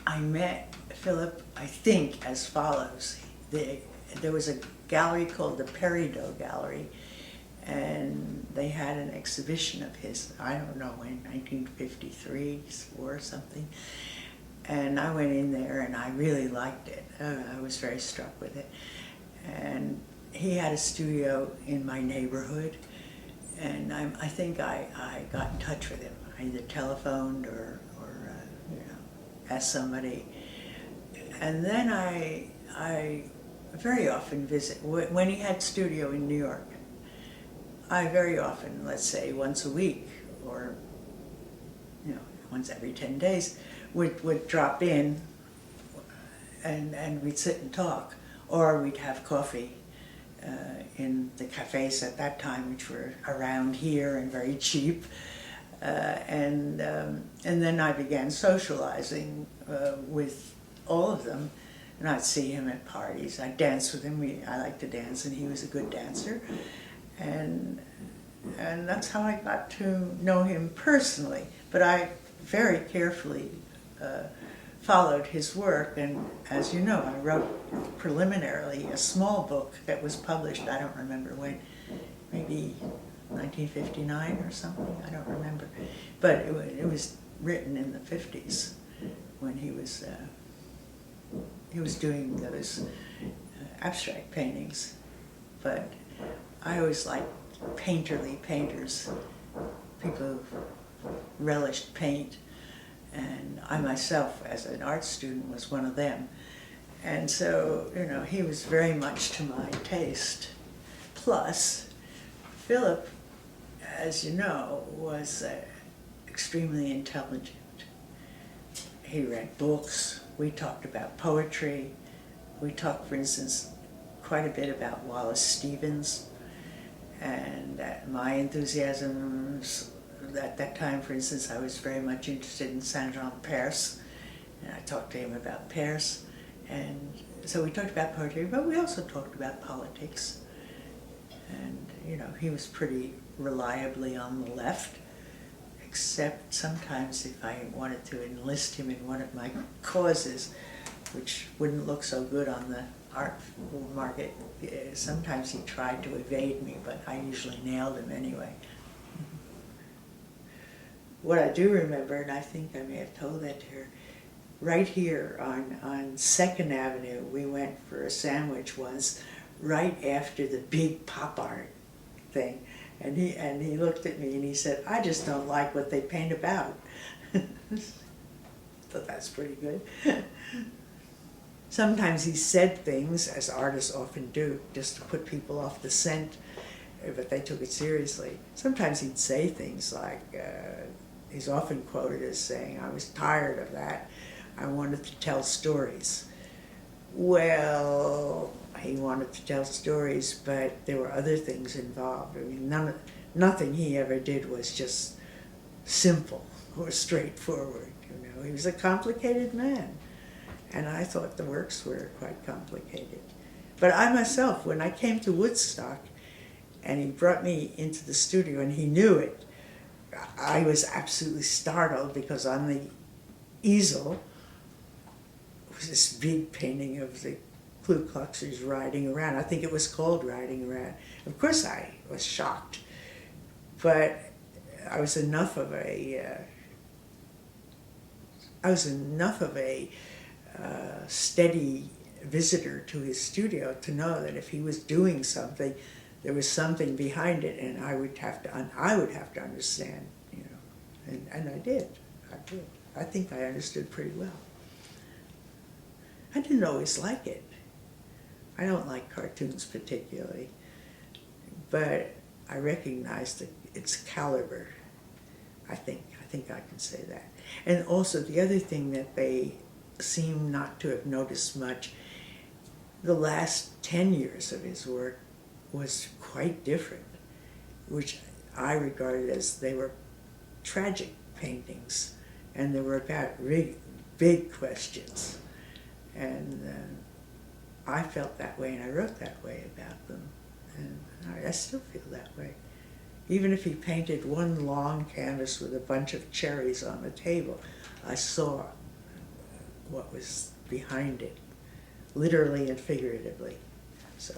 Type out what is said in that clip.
I met Philip, I think, as follows. There was a gallery called the Peridot Gallery, and they had an exhibition of his, I don't know, in 1953 or something. And I went in there and I really liked it. I was very struck with it. And he had a studio in my neighborhood, and I think I got in touch with him. I either telephoned or asked somebody. And then I very often visit, when he had studio in New York, I very often, let's say once a week or once every 10 days, would drop in and we'd sit and talk, or we'd have coffee in the cafes at that time, which were around here and very cheap. And then I began socializing with all of them, and I'd see him at parties. I'd dance with him. I liked to dance, and he was a good dancer. And that's how I got to know him personally. But I very carefully followed his work, and as you know, I wrote preliminarily a small book that was published, I don't remember when, maybe 1959 or something, I don't remember. But it was written in the 50s when he was doing those abstract paintings. But I always liked painterly painters, people who relished paint, and I myself, as an art student, was one of them. And so, he was very much to my taste. Plus, Philip, as you know, was extremely intelligent. He read books. We talked about poetry. We talked, for instance, quite a bit about Wallace Stevens, and my enthusiasms at that time. For instance, I was very much interested in Saint-Jean-Perse, and I talked to him about Perse. And so we talked about poetry, but we also talked about politics. And, he was pretty reliably on the left, except sometimes if I wanted to enlist him in one of my causes, which wouldn't look so good on the art market, sometimes he tried to evade me, but I usually nailed him anyway. What I do remember, and I think I may have told that to her, right here on 2nd Avenue, we went for a sandwich once, right after the big pop art thing. And he looked at me and he said, "I just don't like what they paint about." So that's pretty good. Sometimes he said things, as artists often do, just to put people off the scent, but they took it seriously. Sometimes he'd say things like, he's often quoted as saying, "I was tired of that. I wanted to tell stories." Well, he wanted to tell stories, but there were other things involved. I mean, nothing he ever did was just simple or straightforward. He was a complicated man, and I thought the works were quite complicated. But I myself, when I came to Woodstock, and he brought me into the studio, and he knew it, I was absolutely startled, because on the easel was this big painting of the Ku Kluxers riding around. I think it was called Riding Around. Of course I was shocked, but I was enough of a steady visitor to his studio to know that if he was doing something, there was something behind it, and I would have to understand, and I did. I think I understood pretty well. I didn't always like it. I don't like cartoons particularly, but I recognized its caliber. I think I can say that. And also the other thing that they seem not to have noticed much, the last 10 years of his work was quite different, which I regarded as they were tragic paintings, and they were about big questions. And I felt that way, and I wrote that way about them, and I still feel that way. Even if he painted one long canvas with a bunch of cherries on the table, I saw what was behind it, literally and figuratively. So